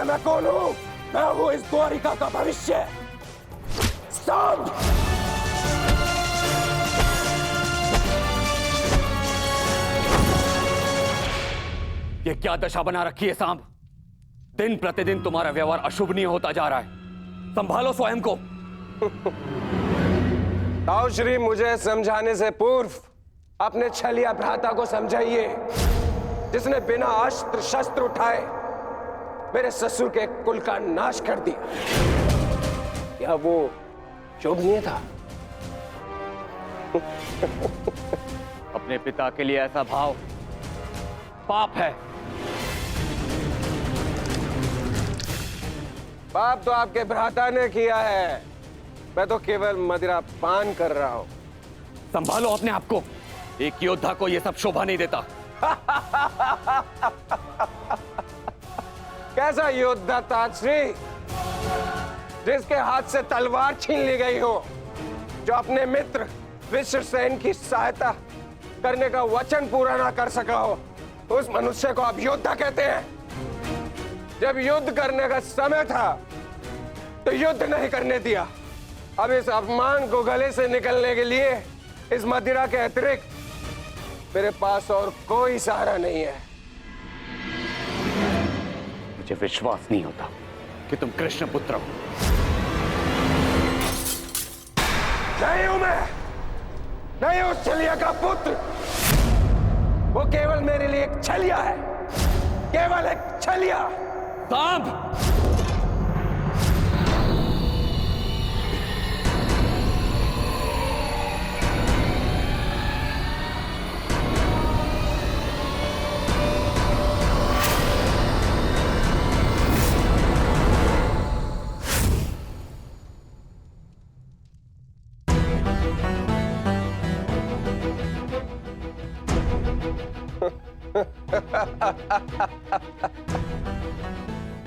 है मैं कौन हूं? मैं हूं इस द्वारिका का भविष्य, सांब। ये क्या दशा बना रखी है सांब? दिन प्रतिदिन तुम्हारा व्यवहार अशुभनीय होता जा रहा है। संभालो स्वयं को। ताऊ श्री, मुझे समझाने से पूर्व अपने छलिया भ्राता को समझाइए, जिसने बिना अस्त्र शस्त्र उठाए मेरे ससुर के कुल का नाश कर दिया। क्या वो शोभनीय था? अपने पिता के लिए ऐसा भाव पाप है। पाप तो आपके भ्राता ने किया है, मैं तो केवल मदिरा पान कर रहा हूं। संभालो अपने आप को। एक योद्धा को यह सब शोभा नहीं देता। कैसा योद्धा ताजश्री, जिसके हाथ से तलवार छीन ली गई हो, जो अपने मित्र विश्वसेन की सहायता करने का वचन पूरा ना कर सका हो, उस मनुष्य को आप योद्धा कहते हैं? जब युद्ध करने का समय था तो युद्ध नहीं करने दिया। अब इस अपमान को गले से निकलने के लिए इस मदिरा के अतिरिक्त मेरे पास और कोई सहारा नहीं है। मुझे विश्वास नहीं होता कि तुम कृष्ण पुत्र हो। नहीं हूं मैं, नहीं उस छलिया का पुत्र। वो केवल मेरे लिए एक छलिया है, केवल एक छलिया। सांब!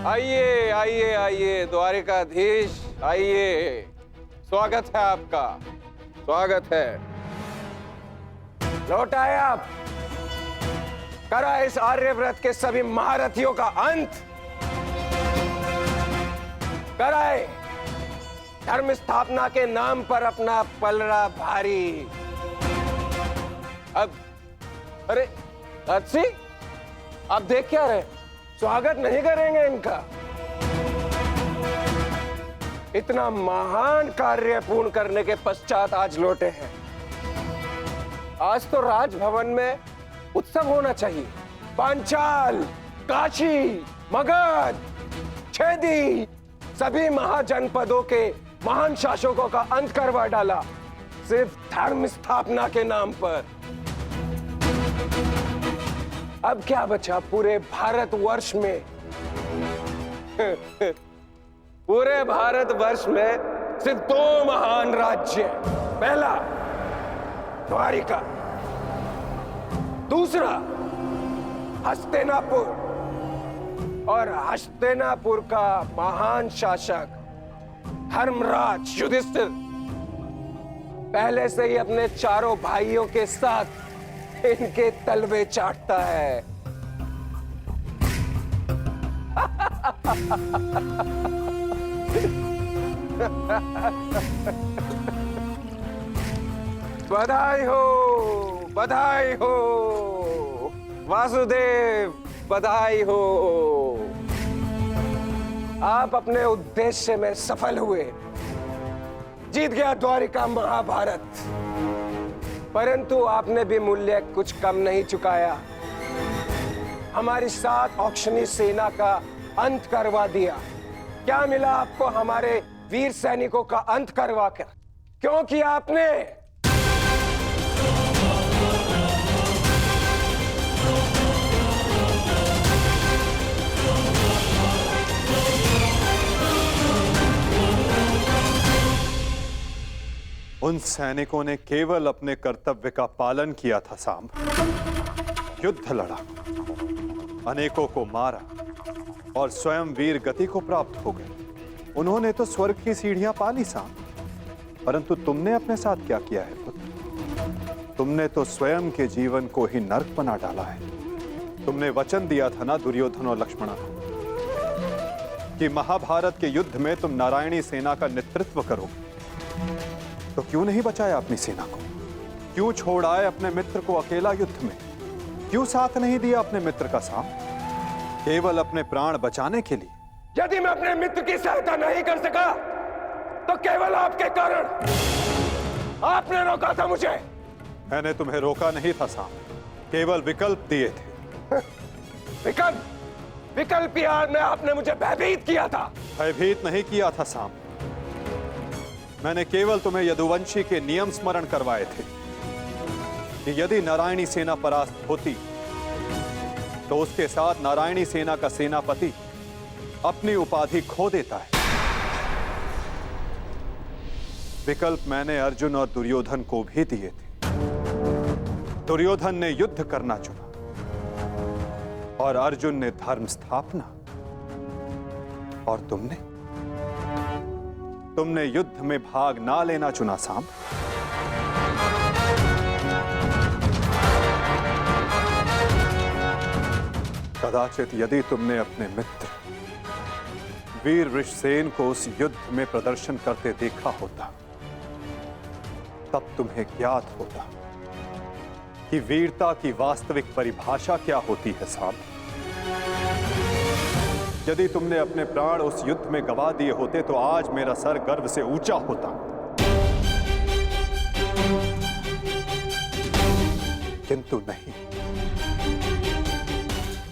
आइए आइए आइए द्वारिकाधीश, आइए। स्वागत है आपका, स्वागत है। लौट आए आप। करा इस आर्यव्रत के सभी महारथियों का अंत। कराए धर्म स्थापना के नाम पर अपना पलड़ा भारी। अब अरे अच्छी, आप देख क्या रहे? स्वागत नहीं करेंगे इनका? इतना महान कार्य पूर्ण करने के पश्चात आज लौटे हैं। आज तो राजभवन में उत्सव होना चाहिए। पांचाल, काशी, मगध, छेदी, सभी महाजनपदों के महान शासकों का अंत करवा डाला, सिर्फ धर्म स्थापना के नाम पर। अब क्या बचा पूरे भारतवर्ष में? पूरे भारतवर्ष में सिर्फ दो महान राज्य। पहला द्वारिका, दूसरा हस्तिनापुर। और हस्तिनापुर का महान शासक धर्मराज युधिष्ठिर पहले से ही अपने चारों भाइयों के साथ इनके तलवे चाटता है। बधाई हो, बधाई हो वासुदेव, बधाई हो। आप अपने उद्देश्य में सफल हुए। जीत गया द्वारिका महाभारत। परंतु आपने भी मूल्य कुछ कम नहीं चुकाया। हमारी 7 औक्षणी सेना का अंत करवा दिया। क्या मिला आपको हमारे वीर सैनिकों का अंत करवा कर? क्यों किया आपने? उन सैनिकों ने केवल अपने कर्तव्य का पालन किया था सांब। युद्ध लड़ा, अनेकों को मारा और स्वयं वीर गति को प्राप्त हो गए। उन्होंने तो स्वर्ग की सीढ़ियां पा ली सांब। परंतु तुमने अपने साथ क्या किया है पुत्र? तुमने तो स्वयं के जीवन को ही नर्क बना डाला है। तुमने वचन दिया था ना दुर्योधन और लक्ष्मण को कि महाभारत के युद्ध में तुम नारायणी सेना का नेतृत्व करोगे, तो क्यों नहीं बचाया अपनी सेना को? क्यों छोड़ आए अपने मित्र को अकेला युद्ध में? क्यों साथ नहीं दिया अपने मित्र का साम? केवल अपने प्राण बचाने के लिए? यदि मैं अपने मित्र की सहायता नहीं कर सका तो केवल आपके कारण। आपने रोका था मुझे। मैंने तुम्हें रोका नहीं था साम, केवल विकल्प दिए थे। विकल्प? विकल्प यार में आपने मुझे भयभीत किया था। भयभीत नहीं किया था साम, मैंने केवल तुम्हें यदुवंशी के नियम स्मरण करवाए थे कि यदि नारायणी सेना परास्त होती तो उसके साथ नारायणी सेना का सेनापति अपनी उपाधि खो देता है। विकल्प मैंने अर्जुन और दुर्योधन को भी दिए थे। दुर्योधन ने युद्ध करना चुना और अर्जुन ने धर्म स्थापना, और तुमने युद्ध में भाग ना लेना चुना साम। कदाचित यदि तुमने अपने मित्र वीर ऋषसेन को उस युद्ध में प्रदर्शन करते देखा होता, तब तुम्हें ज्ञात होता कि वीरता की वास्तविक परिभाषा क्या होती है साम। यदि तुमने अपने प्राण उस युद्ध में गवा दिए होते तो आज मेरा सर गर्व से ऊंचा होता, किंतु नहीं।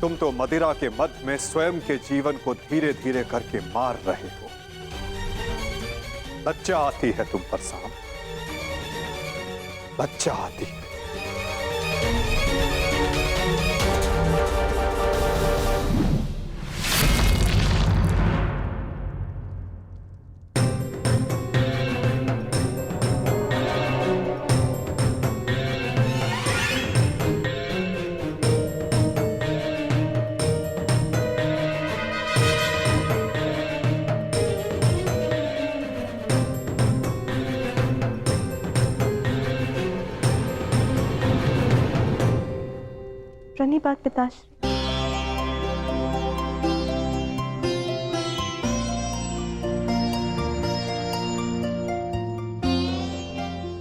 तुम तो मदिरा के मद में स्वयं के जीवन को धीरे धीरे करके मार रहे हो। लज्जा आती है तुम पर साम, लज्जा आती है। प्रणिपात पिताश्री।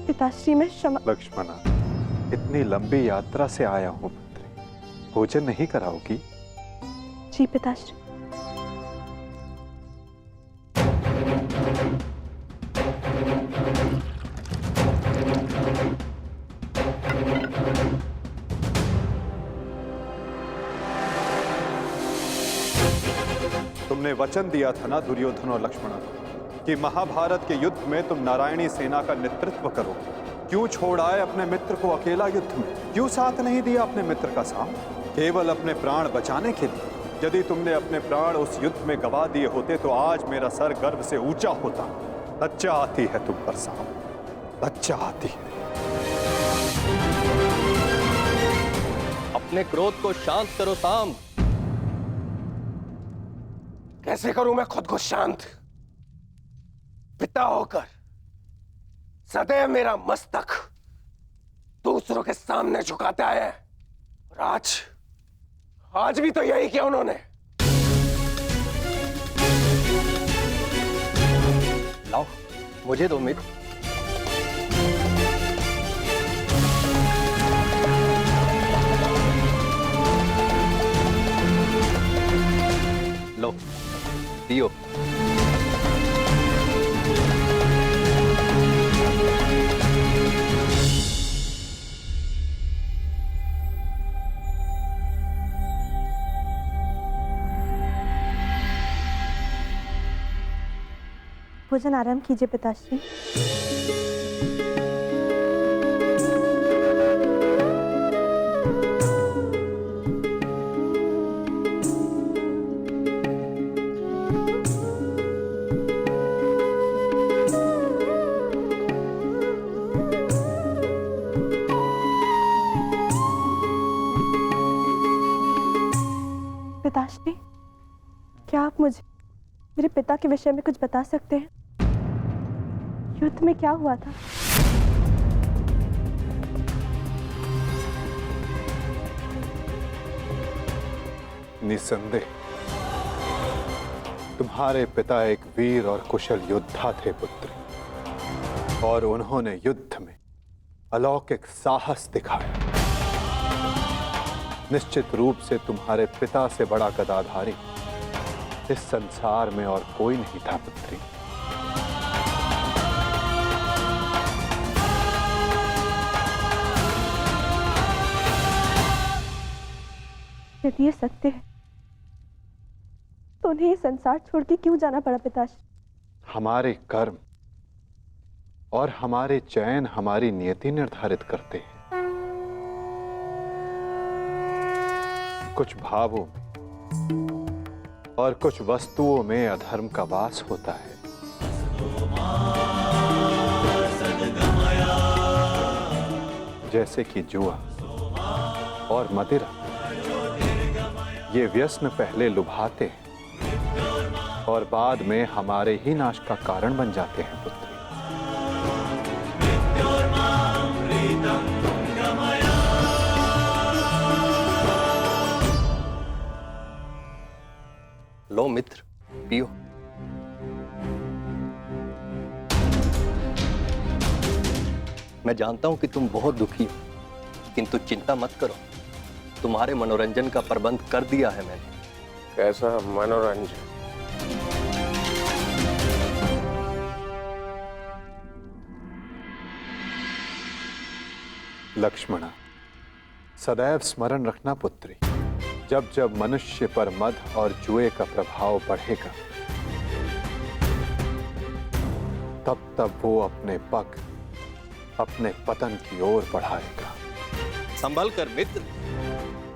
पिताश्री मैं क्षमा। लक्ष्मणा, इतनी लंबी यात्रा से आया हूं पुत्री, भोजन नहीं कराओगी? जी पिताश्री। तुमने वचन दिया था ना दुर्योधन और लक्ष्मण को कि महाभारत के युद्ध में तुम नारायणी सेना का नेतृत्व करोगे। क्यों छोड़ आए अपने मित्र को अकेला युद्ध में? क्यों साथ नहीं दिया अपने मित्र का साम? केवल अपने प्राण बचाने के लिए? यदि तुमने अपने प्राण उस युद्ध में गवा दिए होते तो आज मेरा सर गर्व से ऊंचा होता। लज्जा आती है तुम पर साम, लज्जा आती है। अपने क्रोध को शांत करो साम। कैसे करूं मैं खुद को शांत? पिता होकर सदैव मेरा मस्तक दूसरों के सामने झुकाता है, और आज भी तो यही किया उन्होंने। लाओ मुझे दो मित्र। लो दियो। भोजन आराम कीजिए पिताश्री। पिताश्री, क्या आप मुझे मेरे पिता के विषय में कुछ बता सकते हैं? युद्ध में क्या हुआ था? निसंदेह तुम्हारे पिता एक वीर और कुशल योद्धा थे पुत्र, और उन्होंने युद्ध में अलौकिक साहस दिखाया। निश्चित रूप से तुम्हारे पिता से बड़ा गदाधारी इस संसार में और कोई नहीं था पुत्री। यदि ये सत्य है तो उन्हें ये संसार छोड़ के क्यों जाना पड़ा पिताश्री? हमारे कर्म और हमारे चयन हमारी नियति निर्धारित करते हैं। कुछ भावों में और कुछ वस्तुओं में अधर्म का वास होता है। जैसे कि जुआ और मदिरा, ये व्यसन पहले लुभाते हैं और बाद में हमारे ही नाश का कारण बन जाते हैं पुत्री। लो मित्र, पियो। मैं जानता हूं कि तुम बहुत दुखी हो, किंतु चिंता मत करो, तुम्हारे मनोरंजन का प्रबंध कर दिया है मैंने। कैसा मनोरंजन? लक्ष्मणा, सदैव स्मरण रखना पुत्री, जब जब मनुष्य पर मद और जुए का प्रभाव बढ़ेगा, तब तब वो अपने पग अपने पतन की ओर बढ़ाएगा। संभल कर मित्र,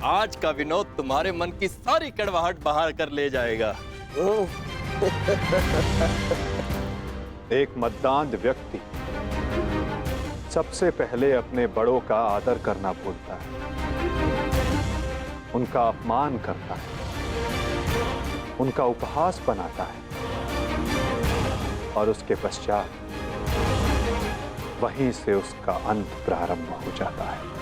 आज का विनोद तुम्हारे मन की सारी कड़वाहट बाहर कर ले जाएगा। एक मद्दांध व्यक्ति सबसे पहले अपने बड़ों का आदर करना भूलता है, उनका अपमान करता है, उनका उपहास बनाता है, और उसके पश्चात वहीं से उसका अंत प्रारंभ हो जाता है।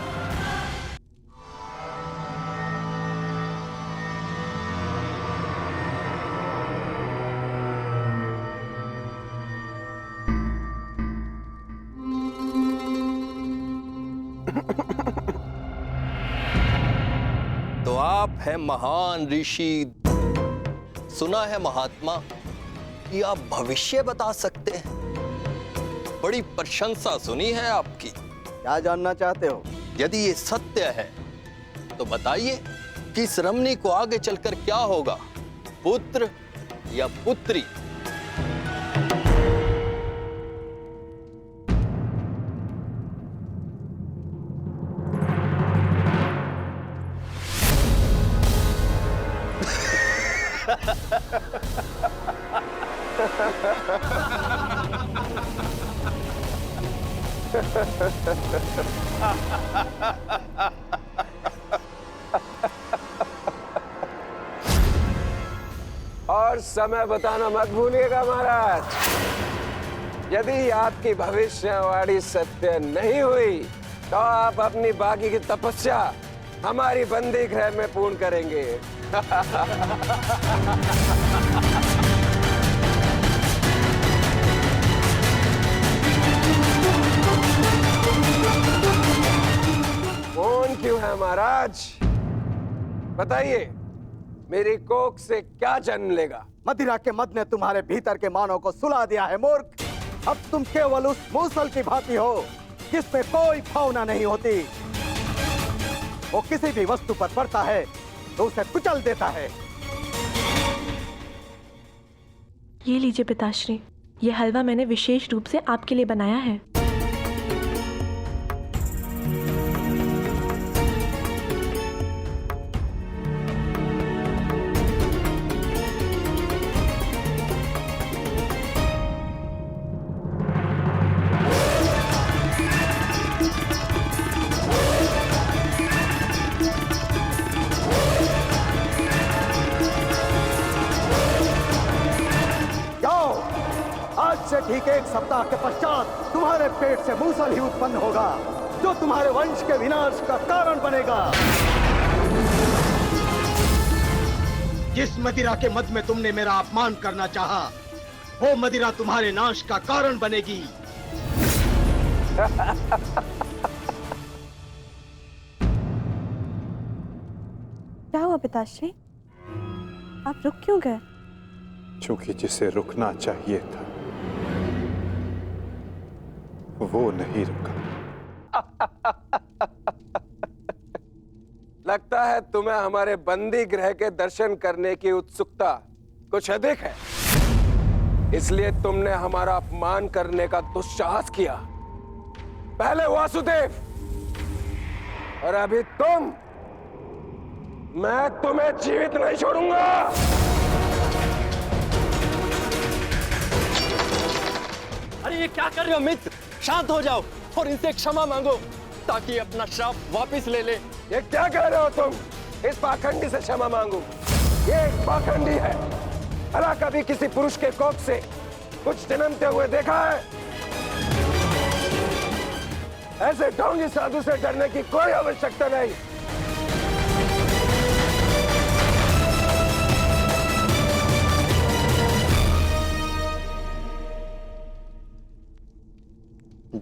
तो आप हैं महान ऋषि, सुना है महात्मा कि आप भविष्य बता सकते हैं। बड़ी प्रशंसा सुनी है आपकी। क्या जानना चाहते हो? यदि ये सत्य है तो बताइए कि इस रमणी को आगे चलकर क्या होगा, पुत्र या पुत्री? और समय बताना मत भूलिएगा महाराज। यदि आपकी भविष्यवाणी सत्य नहीं हुई तो आप अपनी बाकी की तपस्या हमारी बंदी गृह में पूर्ण करेंगे। कौन क्यों है महाराज? बताइए, मेरी कोख से क्या जन्म लेगा? मदिरा के मद ने तुम्हारे भीतर के मानव को सुला दिया है मूर्ख। अब तुम केवल उस मूसल की भांति हो जिसमें कोई भावना नहीं होती। वो किसी भी वस्तु पर पड़ता है तो उसे कुचल देता है। ये लीजिए पिताश्री, ये हलवा मैंने विशेष रूप से आपके लिए बनाया है। ठीक 1 सप्ताह के पश्चात तुम्हारे पेट से मूसल ही उत्पन्न होगा जो तुम्हारे वंश के विनाश का कारण बनेगा। जिस मदिरा के मद में तुमने मेरा अपमान करना चाहा, वो मदिरा तुम्हारे नाश का कारण बनेगी। क्या हुआ पिताश्री? आप रुक क्यों गए? क्योंकि जिसे रुकना चाहिए था वो नहीं रुका। लगता है तुम्हें हमारे बंदी गृह के दर्शन करने की उत्सुकता कुछ अधिक है, इसलिए तुमने हमारा अपमान करने का दुस्साहस किया। पहले वासुदेव और अभी तुम। मैं तुम्हें जीवित नहीं छोड़ूंगा। अरे ये क्या कर रहे हो मित्र? शांत हो जाओ और इनसे क्षमा मांगो ताकि अपना श्राप वापस ले ले। ये क्या कह रहे हो तुम? इस पाखंडी से क्षमा मांगू? ये एक पाखंडी है। भला कभी किसी पुरुष के कोख से कुछ जन्मते हुए देखा है? ऐसे ढोंगी साधु से डरने की कोई आवश्यकता नहीं।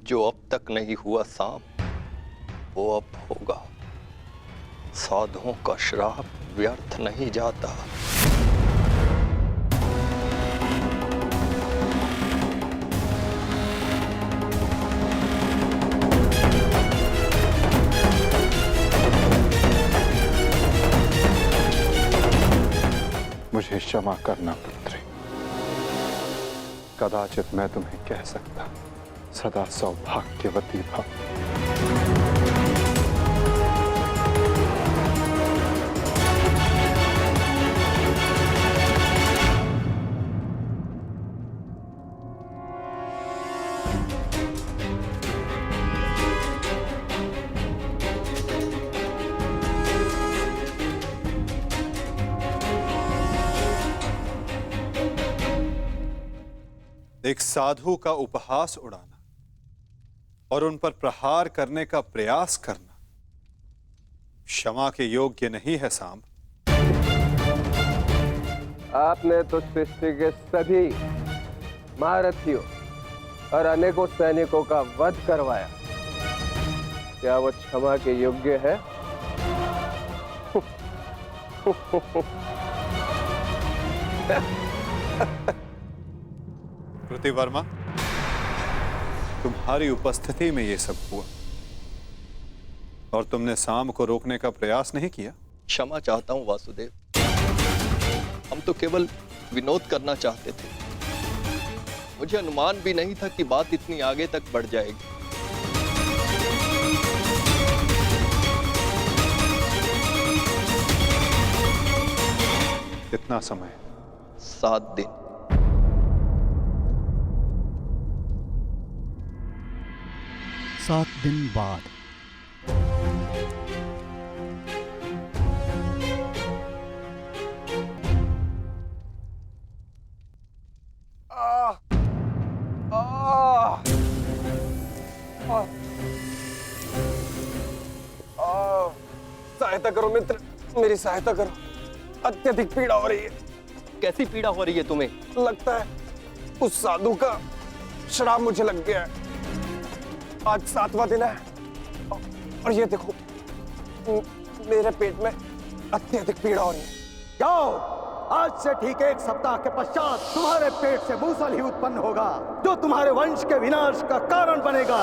जो अब तक नहीं हुआ साम, वो अब होगा। साधुओं का श्राप व्यर्थ नहीं जाता। मुझे क्षमा करना पुत्री। कदाचित मैं तुम्हें कह सकता सदा सौभाग्यवती भव। एक साधु का उपहास उड़ाना और उन पर प्रहार करने का प्रयास करना क्षमा के योग्य नहीं है सांब। आपने तो सृष्टि के सभी महारथियों और अनेकों सैनिकों का वध करवाया। क्या वो क्षमा के योग्य है? प्रतिवर्मा, तुम्हारी उपस्थिति में ये सब हुआ और तुमने सांब को रोकने का प्रयास नहीं किया। क्षमा चाहता हूं वासुदेव, हम तो केवल विनोद करना चाहते थे। मुझे अनुमान भी नहीं था कि बात इतनी आगे तक बढ़ जाएगी। कितना समय? 7 दिन। सात दिन बाद सहायता करो मित्र, मेरी सहायता करो। अत्यधिक पीड़ा हो रही है। कैसी पीड़ा हो रही है तुम्हें? लगता है उस साधु का श्राप मुझे लग गया है। आज 7वां दिन है और ये देखो मेरे पेट में अत्यधिक पीड़ा हो रही है। जाओ, आज से ठीक 1 सप्ताह के पश्चात तुम्हारे पेट से मूसल ही उत्पन्न होगा जो तुम्हारे वंश के विनाश का कारण बनेगा।